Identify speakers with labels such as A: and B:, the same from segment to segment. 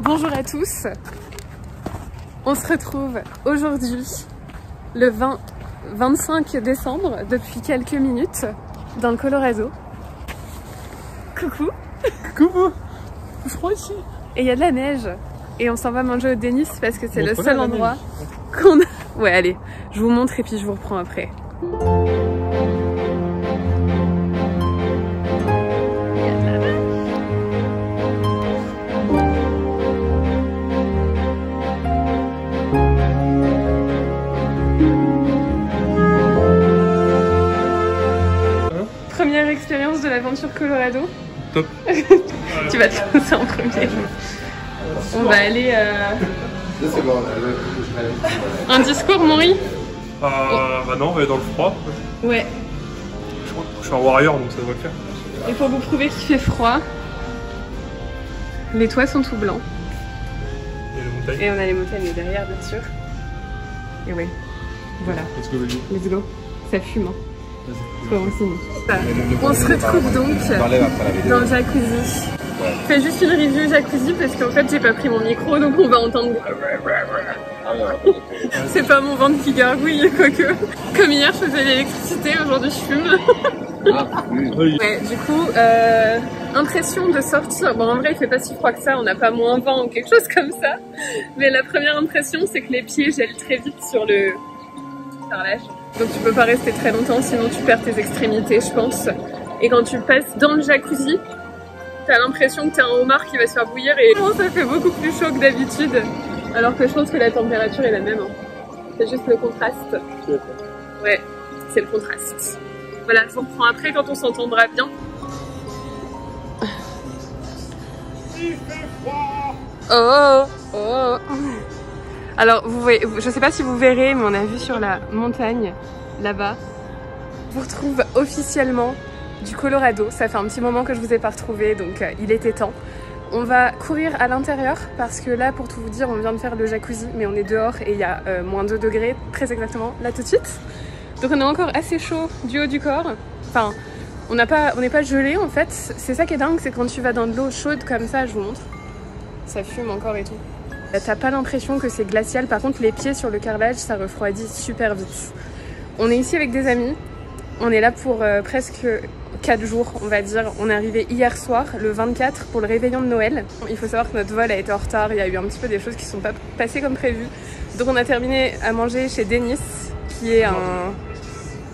A: Bonjour à tous. On se retrouve aujourd'hui le 25 décembre depuis quelques minutes dans le Colorado. Coucou.
B: Coucou. C'est froid ici.
A: Et il y a de la neige. Et on s'en va manger au Denny's parce que c'est le seul endroit qu'on a... Ouais, allez, je vous montre et puis je vous reprends après. Première expérience de l'aventure Colorado.
B: Top.
A: Tu vas te lancer en premier. On va aller... Un discours, Maury?
B: Bah non, on va aller dans le froid.
A: Ouais.
B: Je suis un warrior donc ça devrait le faire.
A: Et pour vous prouver qu'il fait froid, les toits sont tout blancs. Et on a les montagnes derrière, bien sûr. Et ouais, voilà.
B: Let's go, baby.
A: Let's go. Ça fume. Hein. On se retrouve donc dans le jacuzzi. Je fais juste une review jacuzzi parce qu'en fait j'ai pas pris mon micro donc on va entendre. C'est pas mon ventre qui gargouille, quoique. Comme hier je faisais l'électricité, aujourd'hui je fume. Ouais, du coup, impression de sortir. Bon, en vrai il fait pas si froid que ça, on n'a pas moins 20 ou quelque chose comme ça. Mais la première impression c'est que les pieds gèlent très vite sur le carrelage. Donc tu peux pas rester très longtemps sinon tu perds tes extrémités je pense. Et quand tu passes dans le jacuzzi, t'as l'impression que t'es un homard qui va se faire bouillir et ça fait beaucoup plus chaud que d'habitude. Alors que je pense que la température est la même. Hein. C'est juste le contraste. Ouais, c'est le contraste. Voilà, je vous reprends après quand on s'entendra bien. Oh, oh. Alors, vous voyez, je sais pas si vous verrez, mais on a vu sur la montagne, là-bas, je vous retrouve officiellement du Colorado. Ça fait un petit moment que je vous ai pas retrouvé, donc il était temps. On va courir à l'intérieur parce que là, pour tout vous dire, on vient de faire le jacuzzi, mais on est dehors et il y a moins 2 degrés, très exactement, là tout de suite. Donc on est encore assez chaud du haut du corps. Enfin, on n'est pas gelé en fait. C'est ça qui est dingue, c'est quand tu vas dans de l'eau chaude comme ça, je vous montre. Ça fume encore et tout. T'as pas l'impression que c'est glacial, par contre les pieds sur le carrelage ça refroidit super vite. On est ici avec des amis, on est là pour presque 4 jours on va dire. On est arrivé hier soir, le 24 pour le réveillon de Noël. Il faut savoir que notre vol a été en retard, il y a eu un petit peu des choses qui sont pas passées comme prévu. Donc on a terminé à manger chez Denny's, qui est un...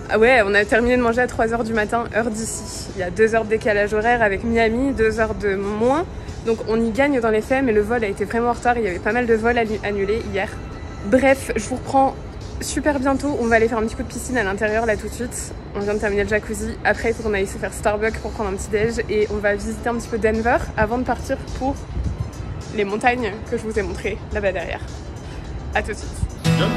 A: Ah ouais, on a terminé de manger à 3 h du matin, heure d'ici. Il y a 2 heures de décalage horaire avec Miami, 2 heures de moins. Donc on y gagne dans les faits, mais le vol a été vraiment en retard, il y avait pas mal de vols annulés hier. Bref, je vous reprends super bientôt, on va aller faire un petit coup de piscine à l'intérieur là tout de suite. On vient de terminer le jacuzzi, après il faut qu'on aille se faire Starbucks pour prendre un petit déj et on va visiter un petit peu Denver avant de partir pour les montagnes que je vous ai montrées là-bas derrière. A tout de suite.
B: Bien.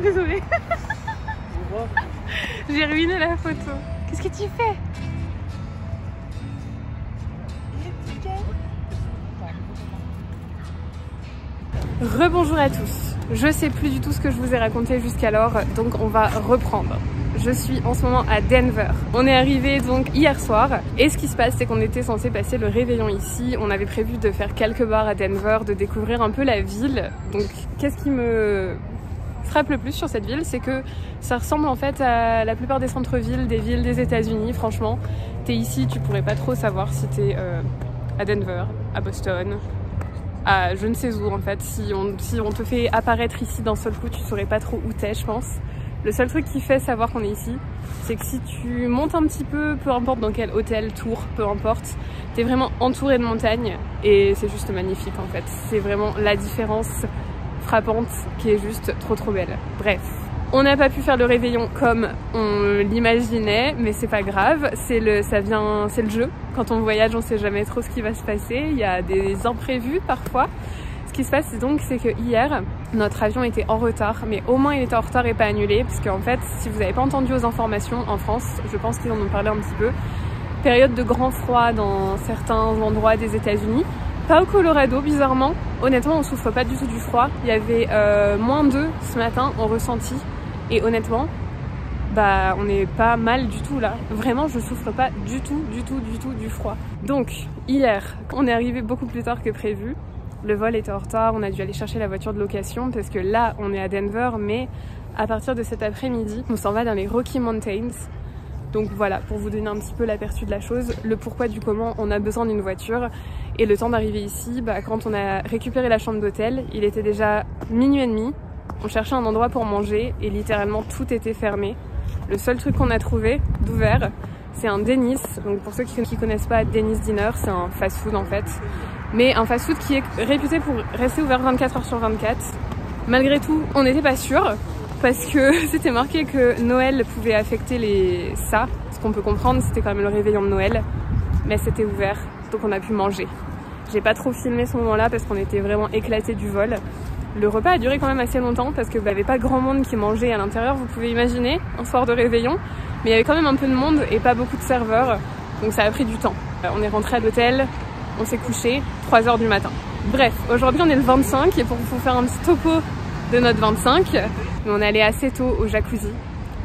A: Désolée. J'ai ruiné la photo. Qu'est-ce que tu fais? Rebonjour à tous. Je sais plus du tout ce que je vous ai raconté jusqu'alors, donc on va reprendre. Je suis en ce moment à Denver. On est arrivé donc hier soir et ce qui se passe c'est qu'on était censé passer le réveillon ici. On avait prévu de faire quelques bars à Denver, de découvrir un peu la ville. Donc qu'est-ce qui me frappe le plus sur cette ville, c'est que ça ressemble en fait à la plupart des centres-villes, des villes des États-Unis. Franchement, t'es ici, tu pourrais pas trop savoir si t'es à Denver, à Boston, à je ne sais où en fait. Si on te fait apparaître ici d'un seul coup, tu saurais pas trop où t'es, je pense. Le seul truc qui fait savoir qu'on est ici, c'est que si tu montes un petit peu, peu importe dans quel hôtel, tour, peu importe, t'es vraiment entouré de montagnes et c'est juste magnifique en fait. C'est vraiment la différence frappante qui est juste trop belle. Bref. On n'a pas pu faire le réveillon comme on l'imaginait, mais c'est pas grave, c'est le jeu. Quand on voyage, on sait jamais trop ce qui va se passer, il y a des imprévus parfois. Ce qui se passe donc, c'est que hier, notre avion était en retard, mais au moins il était en retard et pas annulé, parce qu'en fait, si vous n'avez pas entendu aux informations, en France, je pense qu'ils en ont parlé un petit peu, période de grand froid dans certains endroits des États-Unis. Pas au Colorado, bizarrement. Honnêtement, on souffre pas du tout du froid. Il y avait -2 ce matin en ressenti. Et honnêtement, bah, on n'est pas mal du tout là. Vraiment, je souffre pas du tout du froid. Donc, hier, on est arrivé beaucoup plus tard que prévu. Le vol était en retard, on a dû aller chercher la voiture de location parce que là, on est à Denver, mais à partir de cet après-midi, on s'en va dans les Rocky Mountains. Donc voilà, pour vous donner un petit peu l'aperçu de la chose, le pourquoi du comment on a besoin d'une voiture. Et le temps d'arriver ici, bah, quand on a récupéré la chambre d'hôtel, il était déjà 00h30. On cherchait un endroit pour manger et littéralement tout était fermé. Le seul truc qu'on a trouvé d'ouvert, c'est un Denny's. Donc pour ceux qui connaissent pas Denny's Dinner, c'est un fast-food en fait. Mais un fast-food qui est réputé pour rester ouvert 24 heures sur 24. Malgré tout, on n'était pas sûr parce que c'était marqué que Noël pouvait affecter ça. Ce qu'on peut comprendre, c'était quand même le réveillon de Noël. Mais c'était ouvert, donc on a pu manger. J'ai pas trop filmé ce moment-là parce qu'on était vraiment éclatés du vol. Le repas a duré quand même assez longtemps parce qu'il n'y avait pas grand monde qui mangeait à l'intérieur, vous pouvez imaginer, un soir de réveillon. Mais il y avait quand même un peu de monde et pas beaucoup de serveurs, donc ça a pris du temps. On est rentré à l'hôtel, on s'est couché, 3 h du matin. Bref, aujourd'hui on est le 25 et pour vous faire un petit topo de notre 25, on est allé assez tôt au jacuzzi.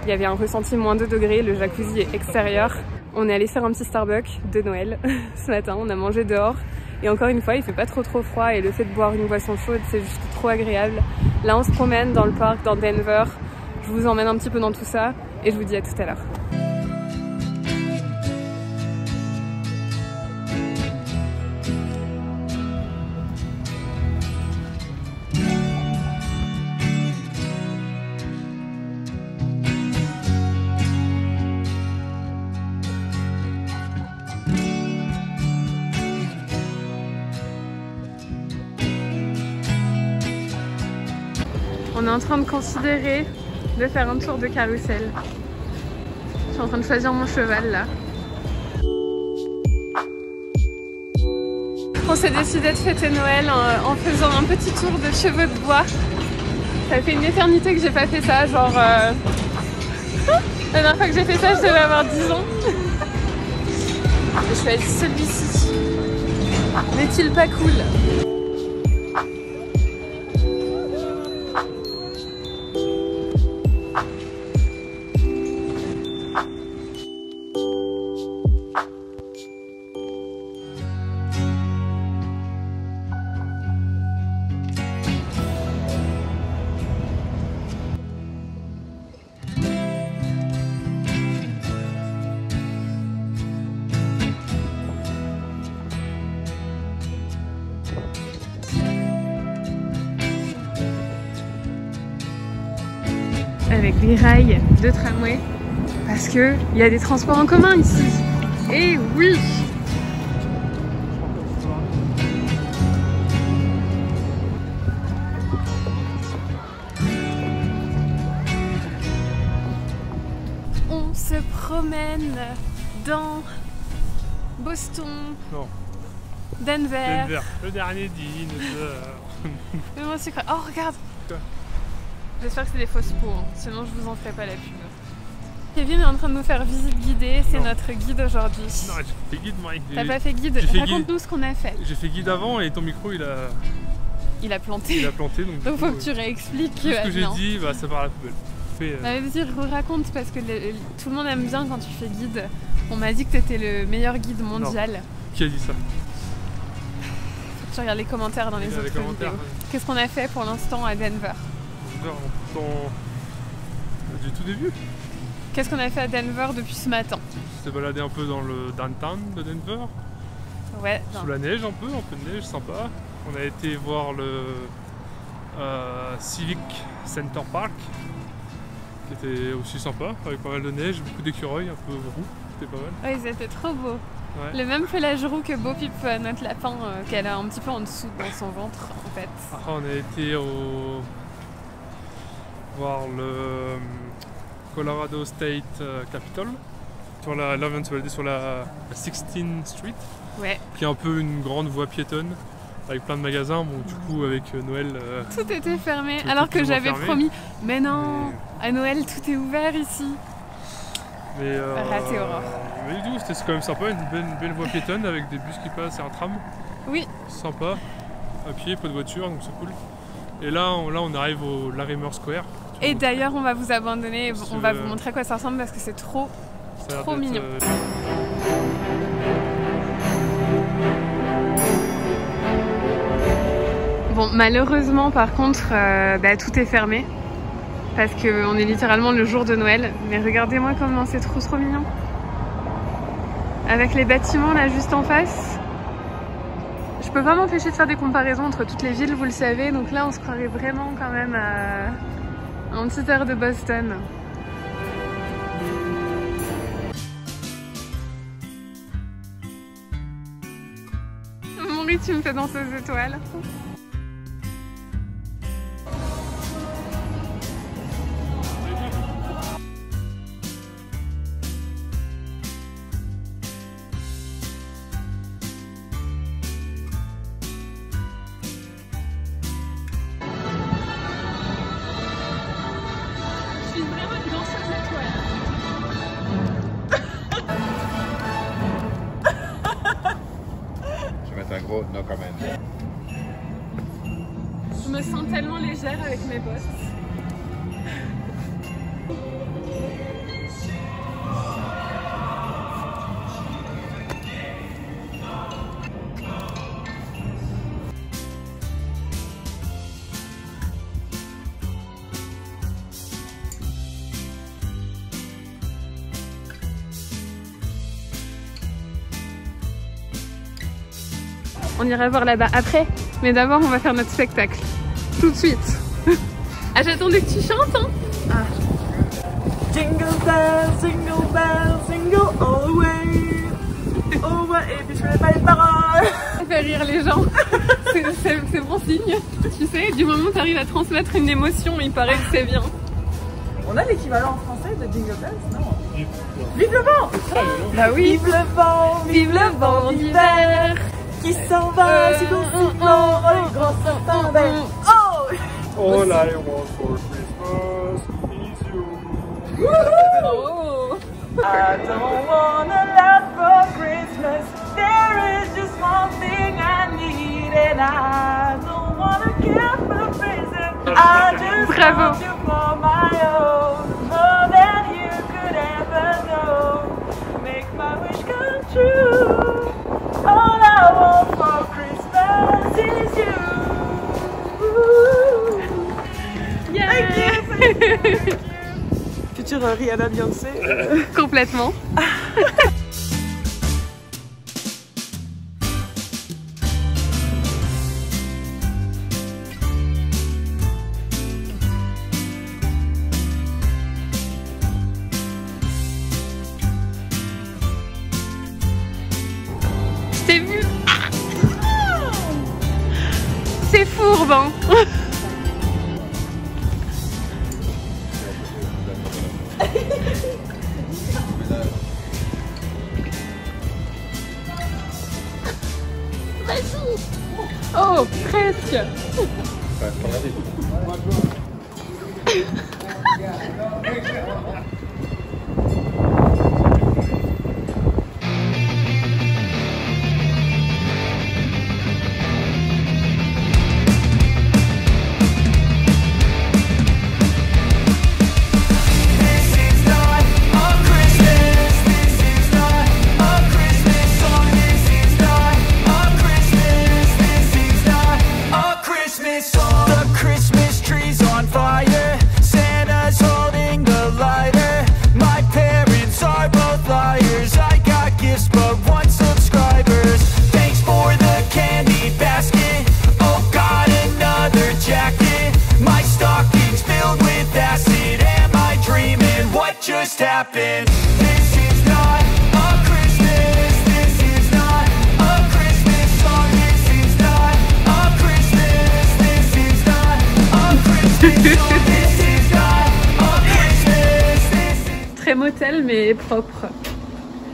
A: Il y avait un ressenti -2 degrés, le jacuzzi est extérieur. On est allé faire un petit Starbucks de Noël ce matin, on a mangé dehors. Et encore une fois, il fait pas trop froid et le fait de boire une boisson chaude, c'est juste trop agréable. Là, on se promène dans le parc, dans Denver. Je vous emmène un petit peu dans tout ça et je vous dis à tout à l'heure. On est en train de considérer de faire un tour de carrousel. Je suis en train de choisir mon cheval là. On s'est décidé de fêter Noël en faisant un petit tour de cheveux de bois. Ça fait une éternité que j'ai pas fait ça, genre... La dernière fois que j'ai fait ça, je devais avoir 10 ans. J'ai choisi celui-ci. N'est-il pas cool ? Avec des rails de tramway parce que il y a des transports en commun ici. Et oui! On se promène dans Boston,
B: Non.
A: Denver.
B: Le dernier dinosaure.
A: Mais moi c'est quoi? Oh regarde!
B: Quoi?
A: J'espère que c'est des fausses peaux, hein. Sinon je vous en ferai pas la pub. Kevin est en train de nous faire visite guidée, c'est notre guide aujourd'hui.
B: Non, j'ai fait guide moi.
A: T'as pas fait guide? Raconte-nous ce qu'on a fait.
B: J'ai fait guide avant et ton micro il a
A: planté.
B: Il a planté donc.
A: Donc faut que tu réexpliques.
B: Tout ce que j'ai dit, bah, ça part à la poubelle.
A: Vas-y, raconte parce que tout le monde aime bien quand tu fais guide. On m'a dit que t'étais le meilleur guide mondial.
B: Non. Qui a dit ça?
A: Faut que tu regardes les commentaires dans les autres vidéos. Qu'est-ce qu'on a fait pour l'instant à Denver?
B: Du tout début.
A: Qu'est-ce qu'on a fait à Denver depuis ce matin?
B: On s'est baladé un peu dans le downtown de Denver.
A: Ouais.
B: Sous la neige un peu de neige, sympa. On a été voir le Civic Center Park, qui était aussi sympa, avec pas mal de neige, beaucoup d'écureuils, un peu roux, c'était pas mal.
A: Ouais, ils étaient trop beaux.
B: Ouais.
A: Le même pelage roux que Bo Peep, notre lapin, qu'elle a un petit peu en dessous dans son ventre en fait.
B: Après, on a été voir le Colorado State Capitol sur la sur la 16th Street,
A: Ouais.
B: qui est un peu une grande voie piétonne avec plein de magasins. Bon, du coup, avec Noël,
A: Tout était fermé,
B: Tout
A: alors
B: est
A: que
B: toujours
A: j'avais
B: fermé.
A: promis. Mais non, à Noël tout est ouvert ici.
B: mais
A: Raté Aurore.
B: mais du coup, c'était quand même sympa, une belle voie piétonne avec des bus qui passent et un tram.
A: Oui.
B: Sympa, à pied, pas de voiture, donc c'est cool. Et là, on arrive au Larimer Square.
A: Et d'ailleurs, on va vous abandonner,
B: Si
A: on
B: tu
A: va
B: veux.
A: vous montrer à quoi ça ressemble parce que c'est trop.
B: Ça a l'air
A: Trop
B: d'être,
A: mignon. Bon, malheureusement, par contre, tout est fermé parce qu'on est littéralement le jour de Noël. Mais regardez-moi comment c'est trop mignon. Avec les bâtiments là juste en face. Je peux pas m'empêcher de faire des comparaisons entre toutes les villes, vous le savez. Donc là, on se croirait vraiment quand même à un petit air de Boston. Mon riz, tu me fais danser aux étoiles. Je suis vraiment une danseuse étoile.
C: Je vais mettre un gros no comment.
A: Je me sens tellement légère avec mes bottes. On ira voir là-bas après, mais d'abord on va faire notre spectacle. Tout de suite. Ah, j'attendais que tu chantes, hein.
D: Jingle bells, jingle all the way. Oh ouais, et puis je connais pas les paroles.
A: Ça fait rire les gens. C'est bon signe. Tu sais, du moment où tu arrives à transmettre une émotion, il paraît que c'est bien.
D: On a l'équivalent en français de Jingle Bells, non? Vive le vent!
A: Bah oui.
D: Vive le vent d'hiver qui s'en va si doucement, oh les grands sapins verts. Oh!
B: All I want for Christmas is you.
A: Oh.
D: I don't want a lot for Christmas. There is just one thing I need, and I don't want to give a reason. I just
A: Bravo.
D: want you for my own, more than you could ever know. Make my wish come true. All I want for Christmas is you.
A: Yeah.
D: Thank you. Future Rihanna Beyoncé.
A: Complètement. Je t'ai vu. C'est fourbe, hein. Oh, presque.
E: Just happened. This is not a Christmas. This
A: très motel mais propre.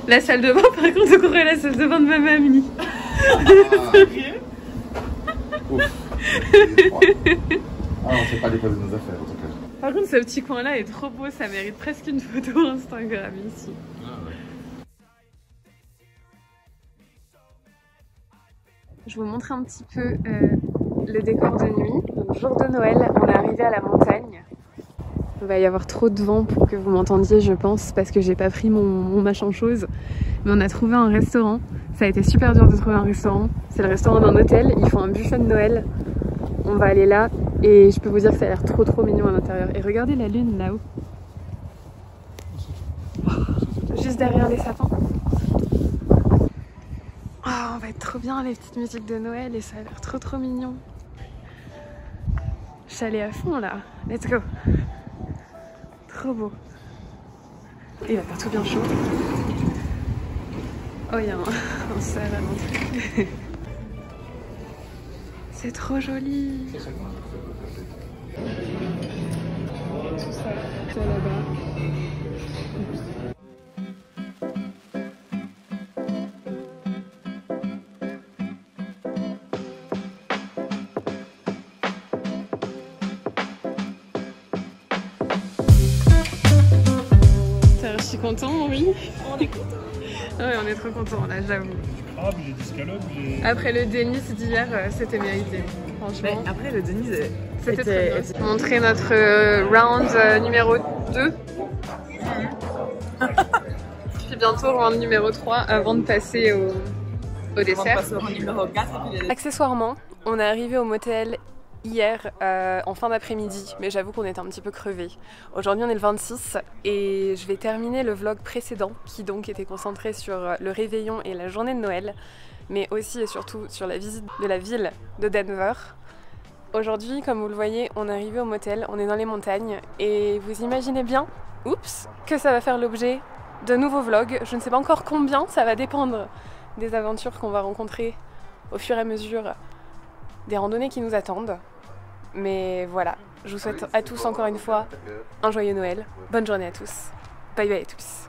A: La salle de bain, par contre, on courait la salle de bain de ma mamie.
C: Ah, on sait pas l'état de nos affaires en tout cas.
A: Par contre, ce petit coin-là est trop beau, ça mérite presque une photo Instagram ici. Je vous montre un petit peu le décor de nuit. Donc, jour de Noël, on est arrivé à la montagne. Il va y avoir trop de vent pour que vous m'entendiez, je pense, parce que j'ai pas pris mon machin chose. Mais on a trouvé un restaurant. Ça a été super dur de trouver un restaurant. C'est le restaurant d'un hôtel. Ils font un buffet de Noël. On va aller là et je peux vous dire que ça a l'air trop mignon à l'intérieur. Et regardez la lune là-haut. Juste derrière les sapins. Oh, on va être trop bien, les petites musiques de Noël et ça a l'air trop mignon. Chalet à fond là. Let's go. Trop beau. Et il va faire tout bien chaud. Oh, il y a un cerf à l'entrée. C'est trop joli. Tout ça là-bas. T'es archi content, Henri? On est content. Ouais, on est trop content là, j'avoue.
B: Ah, j'ai d'escalope,
A: Après le Denis d'hier, c'était mérité. Franchement.
E: Mais après le Denis,
A: c'était très bien. Montrer notre round numéro 2. Puis bientôt round numéro 3 avant de passer au dessert.
E: Numéro 4,
A: Accessoirement, on est arrivé au motel hier en fin d'après-midi, mais j'avoue qu'on était un petit peu crevés. Aujourd'hui on est le 26 et je vais terminer le vlog précédent qui donc était concentré sur le réveillon et la journée de Noël, mais aussi et surtout sur la visite de la ville de Denver. Aujourd'hui, comme vous le voyez, on est arrivé au motel, on est dans les montagnes et vous imaginez bien, oups, que ça va faire l'objet de nouveaux vlogs. Je ne sais pas encore combien, ça va dépendre des aventures qu'on va rencontrer au fur et à mesure des randonnées qui nous attendent. Mais voilà, je vous souhaite à tous encore une fois un joyeux Noël. Bonne journée à tous. Bye bye à tous.